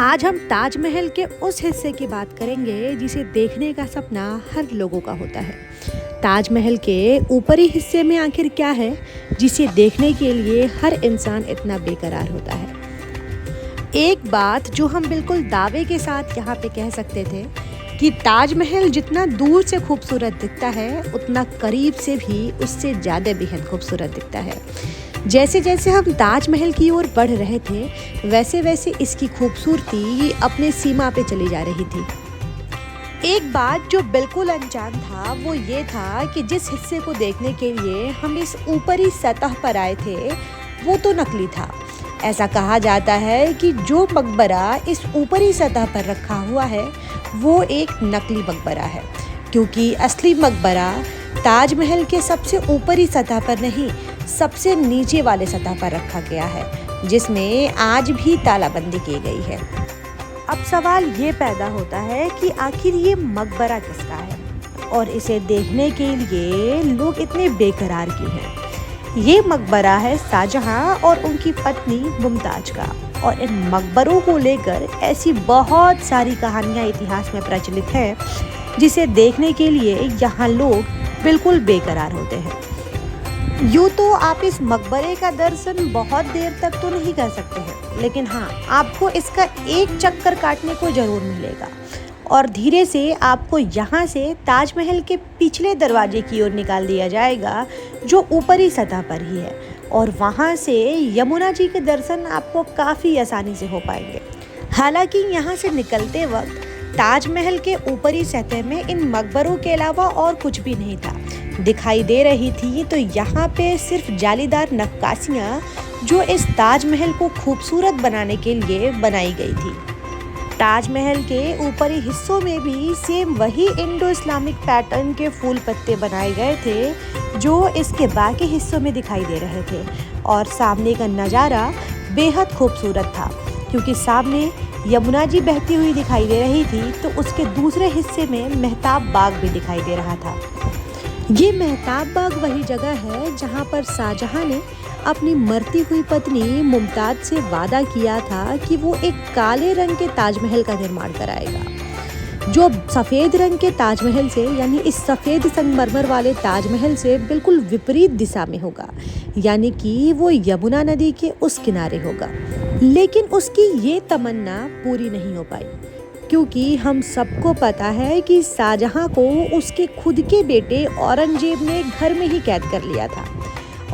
आज हम ताजमहल के उस हिस्से की बात करेंगे जिसे देखने का सपना हर लोगों का होता है। ताजमहल के ऊपरी हिस्से में आखिर क्या है जिसे देखने के लिए हर इंसान इतना बेकरार होता है। एक बात जो हम बिल्कुल दावे के साथ यहाँ पे कह सकते थे कि ताजमहल जितना दूर से खूबसूरत दिखता है उतना करीब से भी उससे ज़्यादा बेहद खूबसूरत दिखता है। जैसे जैसे हम ताजमहल की ओर बढ़ रहे थे वैसे वैसे इसकी खूबसूरती अपने सीमा पे चली जा रही थी। एक बात जो बिल्कुल अनजान था वो ये था कि जिस हिस्से को देखने के लिए हम इस ऊपरी सतह पर आए थे वो तो नकली था। ऐसा कहा जाता है कि जो मकबरा इस ऊपरी सतह पर रखा हुआ है वो एक नकली मकबरा है, क्योंकि असली मकबरा ताजमहल के सबसे ऊपरी सतह पर नहीं, सबसे नीचे वाले सतह पर रखा गया है, जिसमें आज भी तालाबंदी की गई है। अब सवाल ये पैदा होता है कि आखिर ये मकबरा किसका है और इसे देखने के लिए लोग इतने बेकरार क्यों हैं। ये मकबरा है शाहजहां और उनकी पत्नी मुमताज का, और इन मकबरों को लेकर ऐसी बहुत सारी कहानियाँ इतिहास में प्रचलित हैं जिसे देखने के लिए यहाँ लोग बिल्कुल बेकरार होते हैं। यूँ तो आप इस मकबरे का दर्शन बहुत देर तक तो नहीं कर सकते हैं, लेकिन हाँ, आपको इसका एक चक्कर काटने को ज़रूर मिलेगा और धीरे से आपको यहाँ से ताजमहल के पिछले दरवाजे की ओर निकाल दिया जाएगा जो ऊपरी सतह पर ही है, और वहाँ से यमुना जी के दर्शन आपको काफ़ी आसानी से हो पाएंगे। हालांकि यहाँ से निकलते वक्त ताजमहल के ऊपरी सतह में इन मकबरों के अलावा और कुछ भी नहीं था दिखाई दे रही थी, तो यहाँ पे सिर्फ जालीदार नक्काशियाँ जो इस ताजमहल को खूबसूरत बनाने के लिए बनाई गई थी। ताजमहल के ऊपरी हिस्सों में भी सेम वही इंडो इस्लामिक पैटर्न के फूल पत्ते बनाए गए थे जो इसके बाकी हिस्सों में दिखाई दे रहे थे, और सामने का नज़ारा बेहद खूबसूरत था क्योंकि सामने यमुना जी बहती हुई दिखाई दे रही थी, तो उसके दूसरे हिस्से में मेहताब बाग भी दिखाई दे रहा था। ये मेहताब बाग वही जगह है जहाँ पर शाहजहां ने अपनी मरती हुई पत्नी मुमताज से वादा किया था कि वो एक काले रंग के ताजमहल का निर्माण कराएगा जो सफ़ेद रंग के ताजमहल से, यानी इस सफ़ेद संगमरमर वाले ताजमहल से बिल्कुल विपरीत दिशा में होगा, यानी कि वो यमुना नदी के उस किनारे होगा। लेकिन उसकी ये तमन्ना पूरी नहीं हो पाई, क्योंकि हम सबको पता है कि शाहजहां को उसके खुद के बेटे औरंगजेब ने घर में ही कैद कर लिया था,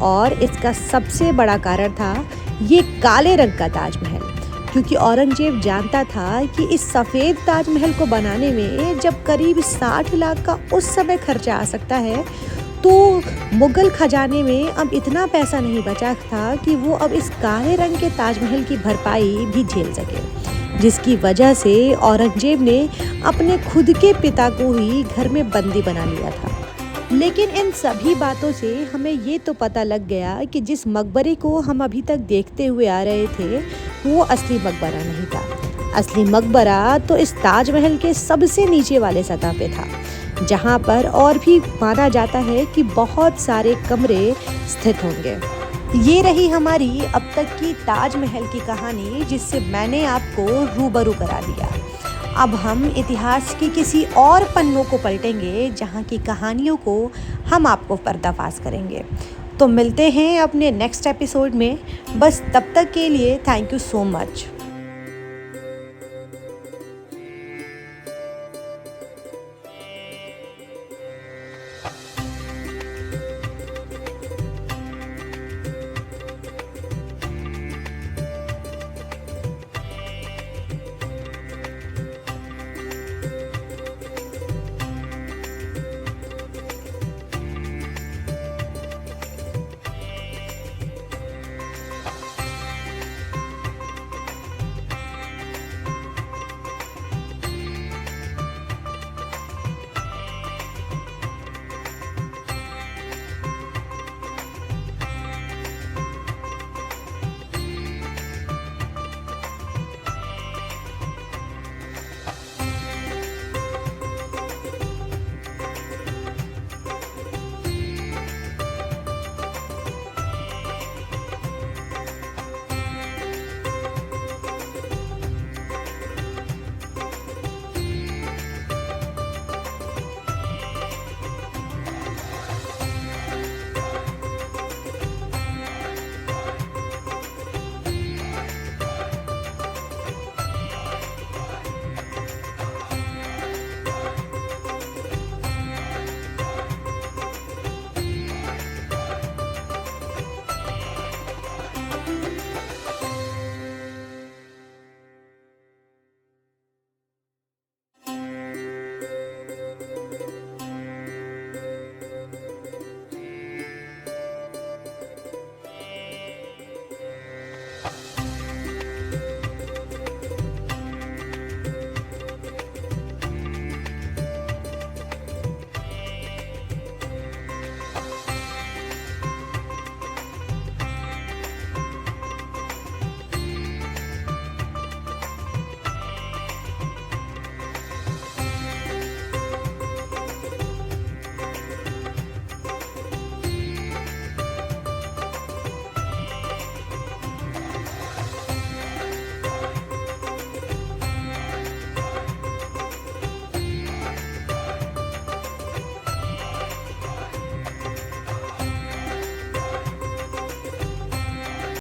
और इसका सबसे बड़ा कारण था ये काले रंग का ताजमहल, क्योंकि औरंगजेब जानता था कि इस सफ़ेद ताजमहल को बनाने में जब करीब 60 लाख का उस समय खर्चा आ सकता है, तो मुग़ल खजाने में अब इतना पैसा नहीं बचा था कि वो अब इस काले रंग के ताजमहल की भरपाई भी झेल सके, जिसकी वजह से औरंगजेब ने अपने खुद के पिता को ही घर में बंदी बना लिया था। लेकिन इन सभी बातों से हमें ये तो पता लग गया कि जिस मकबरे को हम अभी तक देखते हुए आ रहे थे वो असली मकबरा नहीं था। असली मकबरा तो इस ताजमहल के सबसे नीचे वाले सतह पे था, जहाँ पर और भी माना जाता है कि बहुत सारे कमरे स्थित होंगे। ये रही हमारी अब तक की ताजमहल की कहानी, जिससे मैंने आपको रूबरू करा दिया। अब हम इतिहास की किसी और पन्नों को पलटेंगे जहाँ की कहानियों को हम आपको पर्दाफाश करेंगे। तो मिलते हैं अपने नेक्स्ट एपिसोड में। बस तब तक के लिए थैंक यू सो मच।